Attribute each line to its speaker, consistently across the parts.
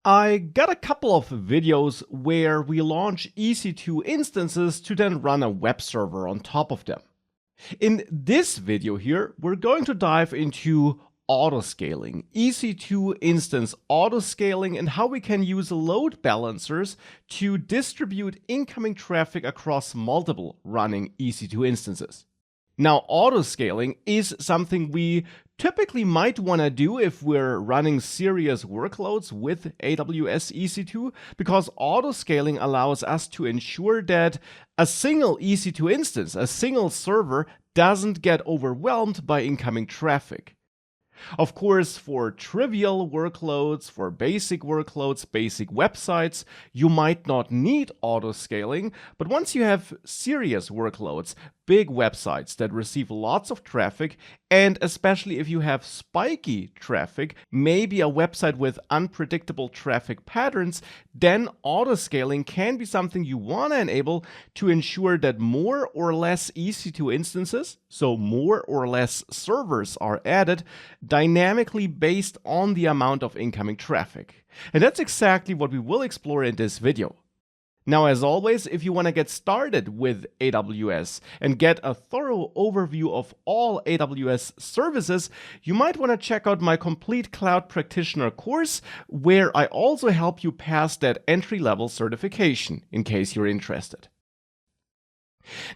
Speaker 1: I got a couple of videos where we launch EC2 instances to then run a web server on top of them. In this video here, we're going to dive into autoscaling, EC2 instance autoscaling, and how we can use load balancers to distribute incoming traffic across multiple running EC2 instances. Now, autoscaling is something we typically might want to do if we're running serious workloads with AWS EC2, because autoscaling allows us to ensure that a single EC2 instance, a single server, doesn't get overwhelmed by incoming traffic. Of course, for trivial workloads, for basic workloads, basic websites, you might not need autoscaling, but once you have serious workloads, big websites that receive lots of traffic, and especially if you have spiky traffic, maybe a website with unpredictable traffic patterns, then autoscaling can be something you want to enable to ensure that more or less EC2 instances, so more or less servers, are added dynamically based on the amount of incoming traffic. And that's exactly what we will explore in this video. Now, as always, if you want to get started with AWS and get a thorough overview of all AWS services, you might want to check out my complete Cloud Practitioner course, where I also help you pass that entry-level certification, in case you're interested.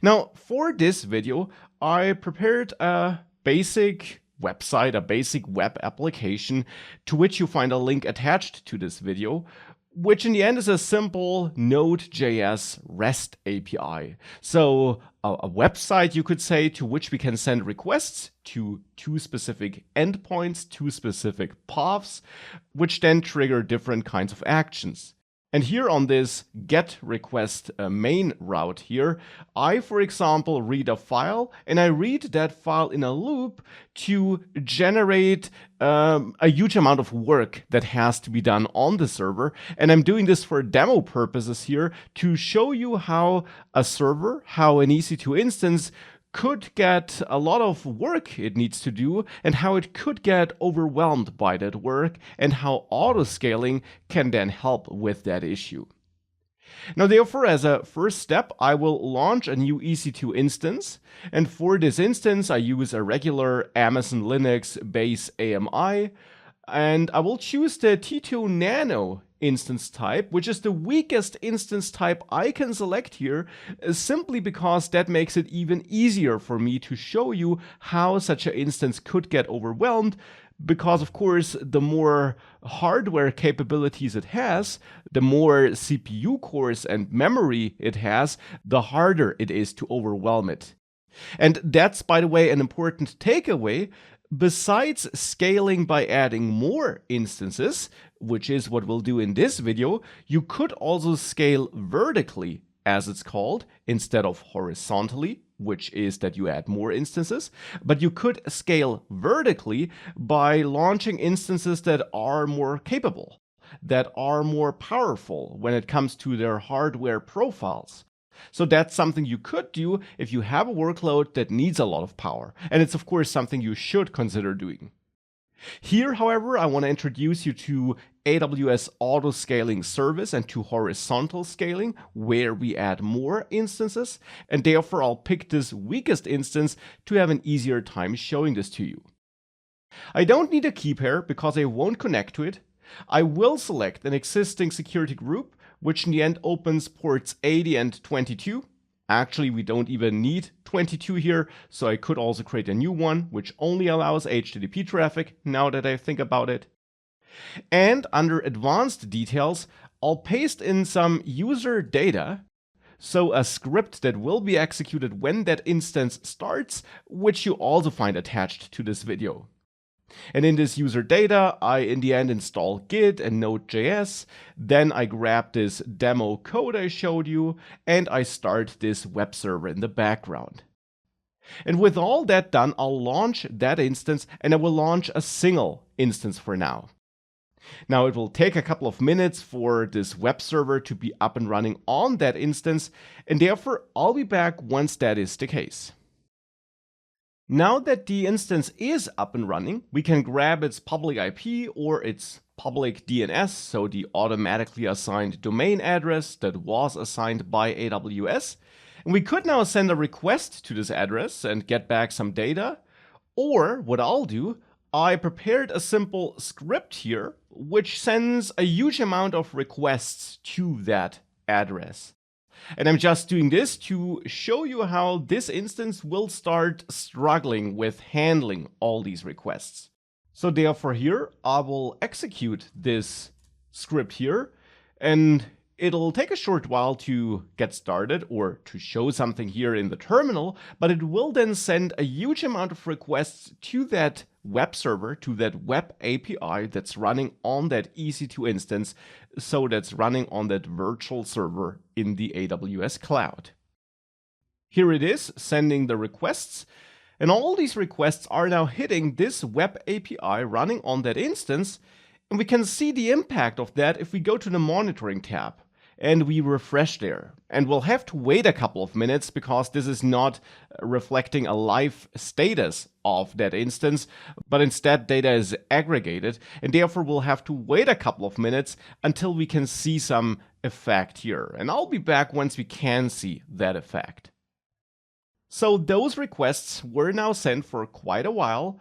Speaker 1: Now, for this video, I prepared a basic website, a basic web application, to which you find a link attached to this video, which in the end is a simple Node.js REST API. So a website, you could say, to which we can send requests to two specific endpoints, two specific paths, which then trigger different kinds of actions. And here on this GET request main route here, I, for example, read a file, and I read that file in a loop to generate a huge amount of work that has to be done on the server. And I'm doing this for demo purposes here to show you how a server, how an EC2 instance could get a lot of work it needs to do, and how it could get overwhelmed by that work, and how autoscaling can then help with that issue. Now, therefore, as a first step, I will launch a new EC2 instance, and for this instance, I use a regular Amazon Linux base AMI, and I will choose the T2 Nano instance type, which is the weakest instance type I can select here, simply because that makes it even easier for me to show you how such an instance could get overwhelmed, because of course the more hardware capabilities it has, the more CPU cores and memory it has, the harder it is to overwhelm it. And that's, by the way, an important takeaway. Besides scaling by adding more instances, which is what we'll do in this video, you could also scale vertically, as it's called, instead of horizontally, which is that you add more instances. But you could scale vertically by launching instances that are more capable, that are more powerful when it comes to their hardware profiles. So that's something you could do if you have a workload that needs a lot of power. And it's of course something you should consider doing. Here, however, I want to introduce you to AWS Autoscaling Service and to horizontal scaling, where we add more instances. And therefore, I'll pick this weakest instance to have an easier time showing this to you. I don't need a key pair because I won't connect to it. I will select an existing security group, which in the end opens ports 80 and 22. Actually, we don't even need 22 here, so I could also create a new one, which only allows HTTP traffic, now that I think about it. And under advanced details, I'll paste in some user data, so a script that will be executed when that instance starts, which you also find attached to this video. And in this user data, I in the end install Git and Node.js, then I grab this demo code I showed you, and I start this web server in the background. And with all that done, I'll launch that instance, and I will launch a single instance for now. Now, it will take a couple of minutes for this web server to be up and running on that instance, and therefore I'll be back once that is the case. Now that the instance is up and running, we can grab its public IP or its public DNS, so the automatically assigned domain address that was assigned by AWS. And we could now send a request to this address and get back some data. Or what I'll do, I prepared a simple script here, which sends a huge amount of requests to that address. And I'm just doing this to show you how this instance will start struggling with handling all these requests. So therefore here, I will execute this script here, and it'll take a short while to get started or to show something here in the terminal, but it will then send a huge amount of requests to that web server, to that web API that's running on that EC2 instance, so that's running on that virtual server in the AWS cloud. Here it is, sending the requests, and all these requests are now hitting this web API running on that instance, and we can see the impact of that if we go to the monitoring tab and we refresh there. And we'll have to wait a couple of minutes because this is not reflecting a live status of that instance, but instead data is aggregated, and therefore we'll have to wait a couple of minutes until we can see some effect here. And I'll be back once we can see that effect. So those requests were now sent for quite a while,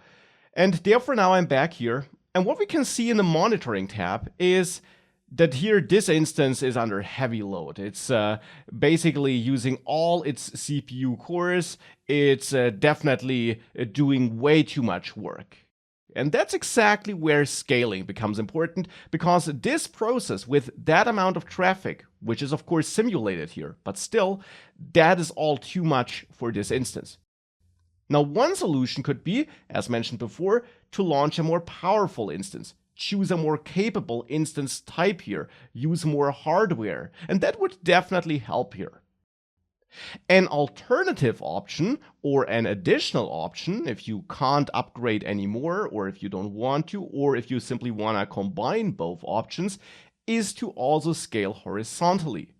Speaker 1: and therefore now I'm back here. And what we can see in the monitoring tab is that here this instance is under heavy load. It's basically using all its CPU cores. It's definitely doing way too much work. And that's exactly where scaling becomes important, because this process with that amount of traffic, which is of course simulated here, but still, that is all too much for this instance. Now, one solution could be, as mentioned before, to launch a more powerful instance. Choose a more capable instance type here, use more hardware, and that would definitely help here. An alternative option, or an additional option, if you can't upgrade anymore, or if you don't want to, or if you simply want to combine both options, is to also scale horizontally.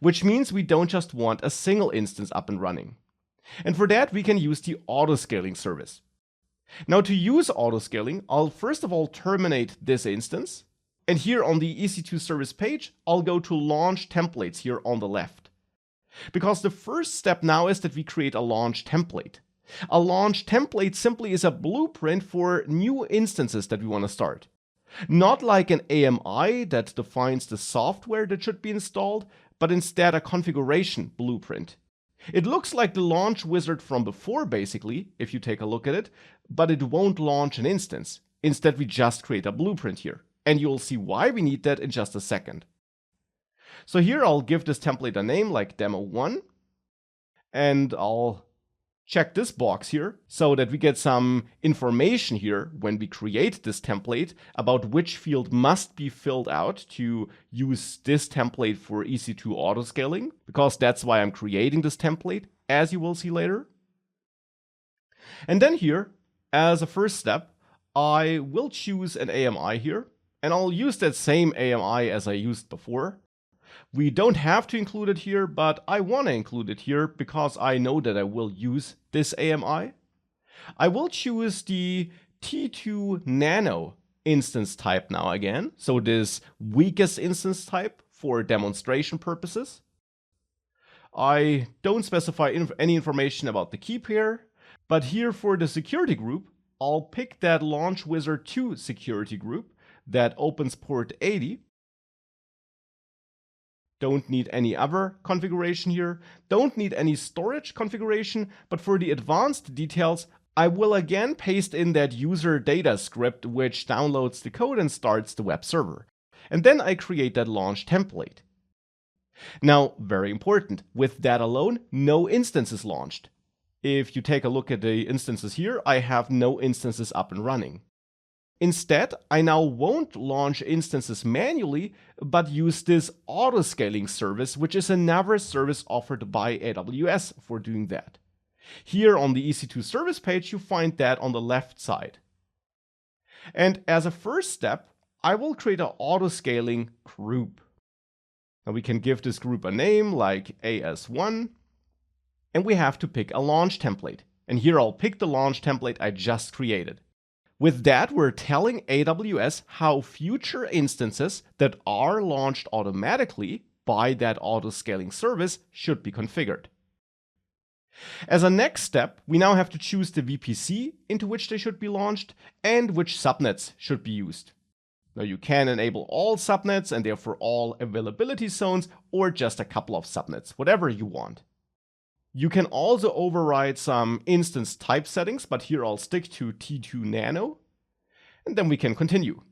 Speaker 1: Which means we don't just want a single instance up and running. And for that, we can use the autoscaling service. Now, to use autoscaling, I'll first of all terminate this instance. And here on the EC2 service page, I'll go to launch templates here on the left. Because the first step now is that we create a launch template. A launch template simply is a blueprint for new instances that we want to start. Not like an AMI that defines the software that should be installed, but instead a configuration blueprint. It looks like the launch wizard from before, basically, if you take a look at it, but it won't launch an instance. Instead, we just create a blueprint here, and you'll see why we need that in just a second. So here I'll give this template a name like demo1, and I'll check this box here so that we get some information here when we create this template about which field must be filled out to use this template for EC2 autoscaling, because that's why I'm creating this template, as you will see later. And then here, as a first step, I will choose an AMI here, and I'll use that same AMI as I used before. We don't have to include it here, but I want to include it here because I know that I will use this AMI. I will choose the T2 Nano instance type now again, so this weakest instance type for demonstration purposes. I don't specify any information about the key pair, but here for the security group, I'll pick that Launch Wizard 2 security group that opens port 80. Don't need any other configuration here. Don't need any storage configuration, but for the advanced details, I will again paste in that user data script which downloads the code and starts the web server. And then I create that launch template. Now, very important, with that alone, no instance is launched. If you take a look at the instances here, I have no instances up and running. Instead, I now won't launch instances manually, but use this autoscaling service, which is another service offered by AWS for doing that. Here on the EC2 service page, you find that on the left side. And as a first step, I will create an autoscaling group. Now we can give this group a name like AS1, and we have to pick a launch template. And here I'll pick the launch template I just created. With that, we're telling AWS how future instances that are launched automatically by that auto-scaling service should be configured. As a next step, we now have to choose the VPC into which they should be launched and which subnets should be used. Now you can enable all subnets and therefore all availability zones, or just a couple of subnets, whatever you want. You can also override some instance type settings, but here I'll stick to T2 Nano, and then we can continue.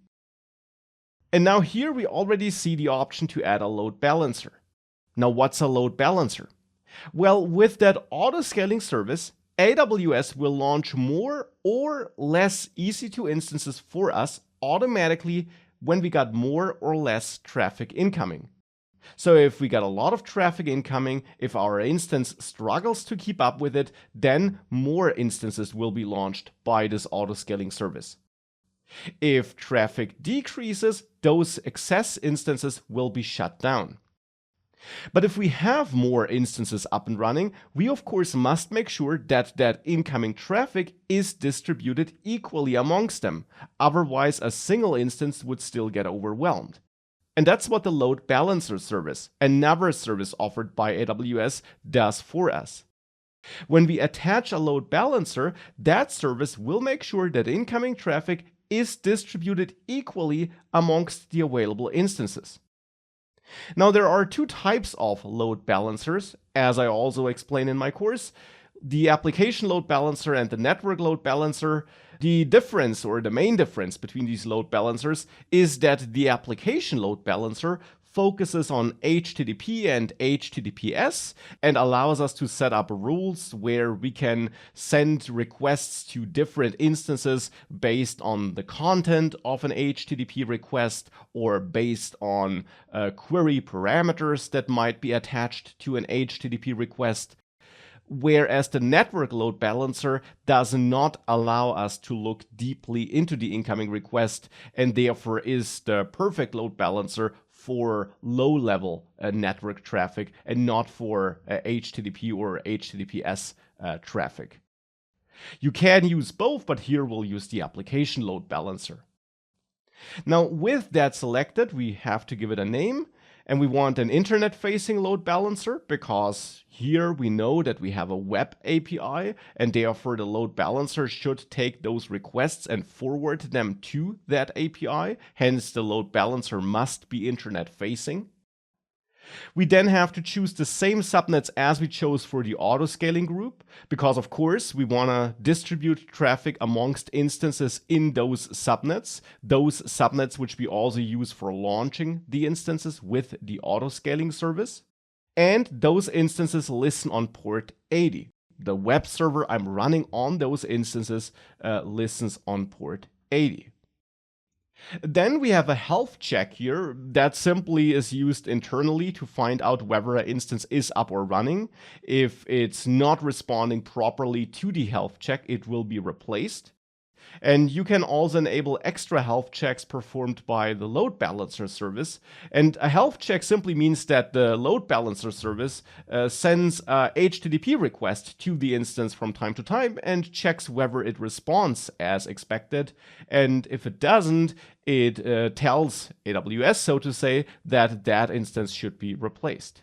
Speaker 1: And now here we already see the option to add a load balancer. Now what's a load balancer? Well, with that auto-scaling service, AWS will launch more or less EC2 instances for us automatically when we got more or less traffic incoming. So if we got a lot of traffic incoming, if our instance struggles to keep up with it, then more instances will be launched by this auto-scaling service. If traffic decreases, those excess instances will be shut down. But if we have more instances up and running, we of course must make sure that that incoming traffic is distributed equally amongst them. Otherwise, a single instance would still get overwhelmed. And that's what the load balancer service, another service offered by AWS, does for us. When we attach a load balancer, that service will make sure that incoming traffic is distributed equally amongst the available instances. Now, there are two types of load balancers, as I also explain in my course: the application load balancer and the network load balancer. The difference, or the main difference between these load balancers, is that the application load balancer focuses on HTTP and HTTPS and allows us to set up rules where we can send requests to different instances based on the content of an HTTP request or based on query parameters that might be attached to an HTTP request. Whereas the network load balancer does not allow us to look deeply into the incoming request, and therefore is the perfect load balancer for low-level network traffic and not for HTTP or HTTPS traffic. You can use both, but here we'll use the application load balancer. Now, with that selected, we have to give it a name. And we want an internet-facing load balancer because here we know that we have a web API, and therefore the load balancer should take those requests and forward them to that API. Hence, the load balancer must be internet-facing. We then have to choose the same subnets as we chose for the auto-scaling group, because of course we want to distribute traffic amongst instances in those subnets which we also use for launching the instances with the auto-scaling service. And those instances listen on port 80. The web server I'm running on those instances listens on port 80. Then we have a health check here that simply is used internally to find out whether an instance is up or running. If it's not responding properly to the health check, it will be replaced. And you can also enable extra health checks performed by the load balancer service. And a health check simply means that the load balancer service sends a HTTP request to the instance from time to time and checks whether it responds as expected. And if it doesn't, it tells AWS, so to say, that that instance should be replaced.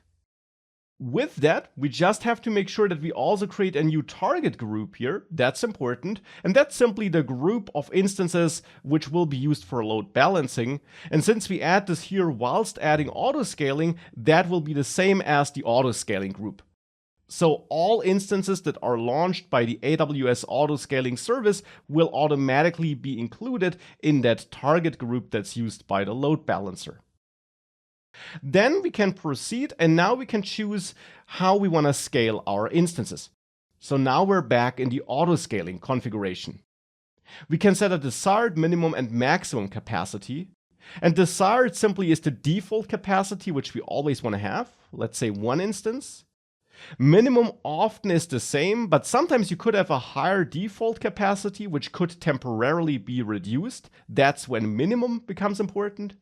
Speaker 1: With that, we just have to make sure that we also create a new target group here. That's important. And that's simply the group of instances which will be used for load balancing. And since we add this here whilst adding auto-scaling, that will be the same as the auto-scaling group. So all instances that are launched by the AWS auto-scaling service will automatically be included in that target group that's used by the load balancer. Then we can proceed, and now we can choose how we want to scale our instances. So now we're back in the auto-scaling configuration. We can set a desired minimum and maximum capacity. And desired simply is the default capacity, which we always want to have. Let's say 1 instance. Minimum often is the same, but sometimes you could have a higher default capacity, which could temporarily be reduced. That's when minimum becomes important.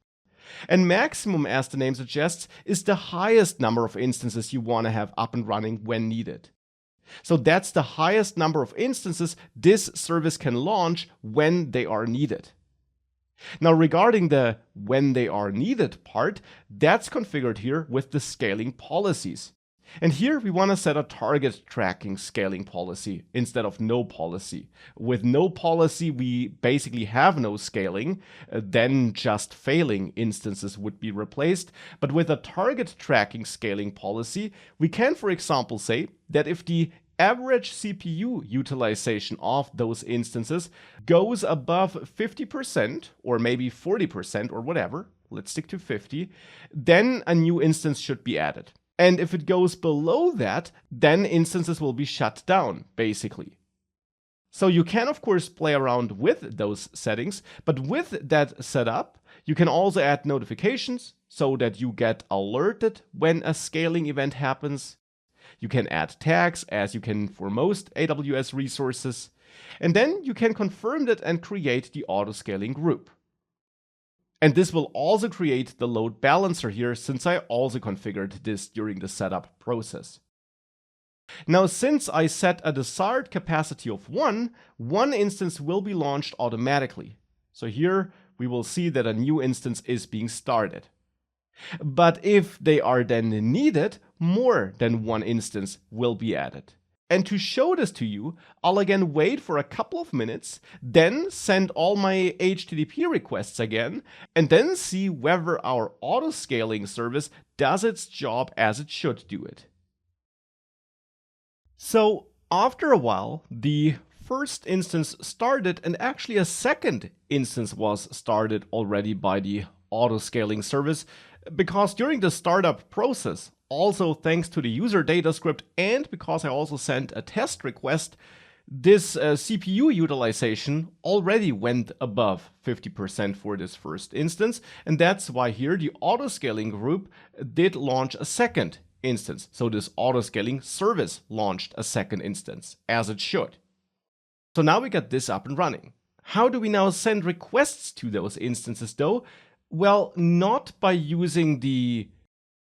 Speaker 1: And maximum, as the name suggests, is the highest number of instances you want to have up and running when needed. So that's the highest number of instances this service can launch when they are needed. Now, regarding the when they are needed part, that's configured here with the scaling policies. And here we want to set a target tracking scaling policy instead of no policy. With no policy, we basically have no scaling, then just failing instances would be replaced. But with a target tracking scaling policy, we can, for example, say that if the average CPU utilization of those instances goes above 50% or maybe 40% or whatever, let's stick to 50, then a new instance should be added. And if it goes below that, then instances will be shut down, basically. So you can, of course, play around with those settings, but with that setup, you can also add notifications so that you get alerted when a scaling event happens. You can add tags, as you can for most AWS resources, and then you can confirm that and create the auto-scaling group. And this will also create the load balancer here, since I also configured this during the setup process. Now, since I set a desired capacity of 1 instance will be launched automatically. So here we will see that a new instance is being started. But if they are then needed, more than 1 instance will be added. And to show this to you, I'll again wait for a couple of minutes, then send all my HTTP requests again, and then see whether our auto-scaling service does its job as it should do it. So after a while, the first instance started, and actually a second instance was started already by the auto-scaling service, because during the startup process, also thanks to the user data script and because I also sent a test request, this CPU utilization already went above 50% for this first instance, and that's why here the auto-scaling group did launch a second instance. So this auto-scaling service launched a second instance, as it should. So now we got this up and running. How do we now send requests to those instances though? Well, not by using the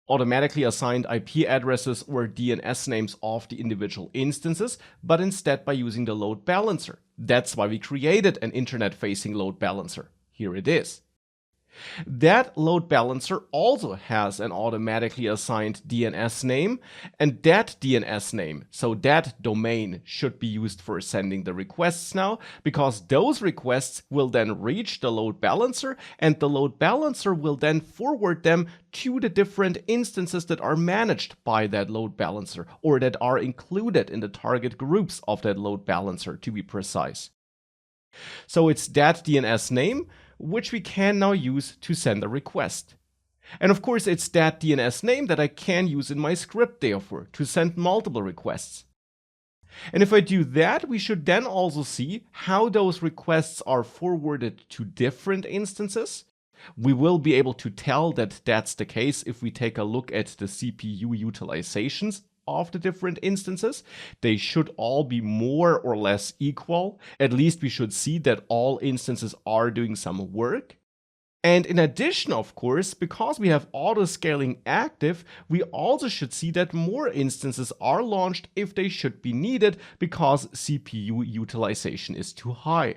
Speaker 1: automatically assigned IP addresses or DNS names of the individual instances, but instead by using the load balancer. That's why we created an internet-facing load balancer. Here it is. That load balancer also has an automatically assigned DNS name, and that DNS name, so that domain, should be used for sending the requests now, because those requests will then reach the load balancer, and the load balancer will then forward them to the different instances that are managed by that load balancer, or that are included in the target groups of that load balancer, to be precise. So it's that DNS name which we can now use to send a request. And of course, it's that DNS name that I can use in my script, therefore, to send multiple requests. And if I do that, we should then also see how those requests are forwarded to different instances. We will be able to tell that that's the case if we take a look at the CPU utilizations of the different instances. They should all be more or less equal. At least we should see that all instances are doing some work. And in addition, of course, because we have auto-scaling active, we also should see that more instances are launched if they should be needed because CPU utilization is too high.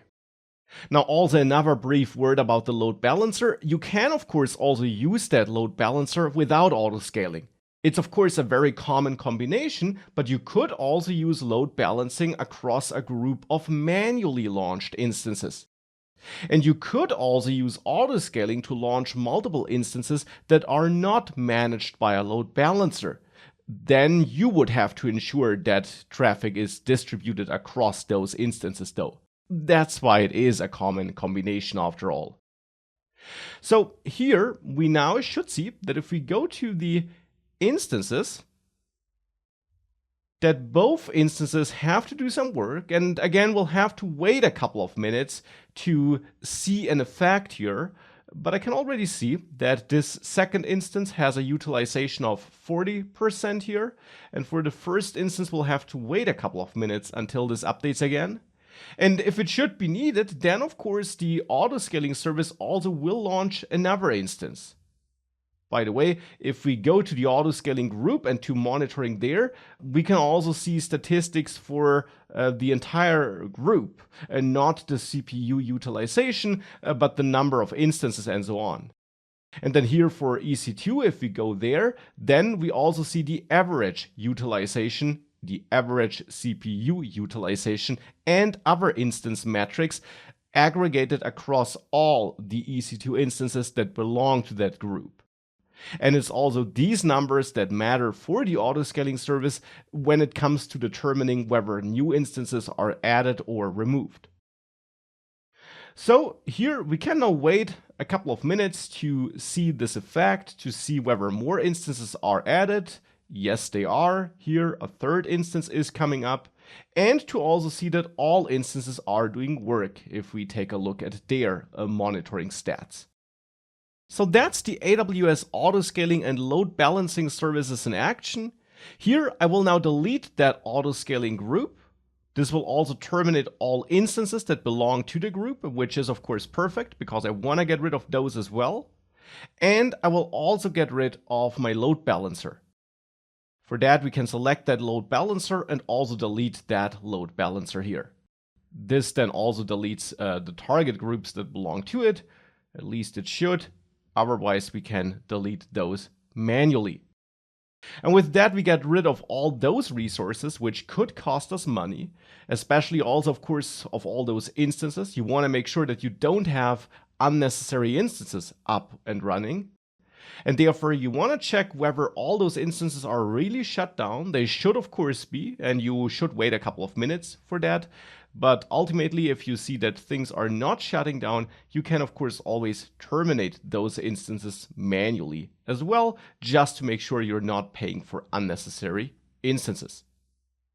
Speaker 1: Now, also another brief word about the load balancer. You can, of course, also use that load balancer without auto-scaling. It's of course a very common combination, but you could also use load balancing across a group of manually launched instances. And you could also use auto-scaling to launch multiple instances that are not managed by a load balancer. Then you would have to ensure that traffic is distributed across those instances though. That's why it is a common combination after all. So here we now should see that if we go to the instances, that both instances have to do some work, and again we'll have to wait a couple of minutes to see an effect here, but I can already see that this second instance has a utilization of 40% here, and for the first instance we'll have to wait a couple of minutes until this updates again. And if it should be needed, then of course the auto-scaling service also will launch another instance. By the way, if we go to the autoscaling group and to monitoring there, we can also see statistics for the entire group and not the CPU utilization, but the number of instances and so on. And then here for EC2, if we go there, then we also see the average utilization, the average CPU utilization, and other instance metrics aggregated across all the EC2 instances that belong to that group. And it's also these numbers that matter for the autoscaling service when it comes to determining whether new instances are added or removed. So here we can now wait a couple of minutes to see this effect, to see whether more instances are added. Yes, they are. Here a third instance is coming up. And to also see that all instances are doing work if we take a look at their monitoring stats. So that's the AWS autoscaling and load balancing services in action. Here I will now delete that autoscaling group. This will also terminate all instances that belong to the group, which is of course perfect because I want to get rid of those as well. And I will also get rid of my load balancer. For that, we can select that load balancer and also delete that load balancer here. This then also deletes the target groups that belong to it. At least it should. Otherwise, we can delete those manually. And with that, we get rid of all those resources which could cost us money, especially also, of course, of all those instances. You want to make sure that you don't have unnecessary instances up and running. And therefore, you want to check whether all those instances are really shut down. They should, of course, be, and you should wait a couple of minutes for that. But ultimately, if you see that things are not shutting down, you can, of course, always terminate those instances manually as well, just to make sure you're not paying for unnecessary instances.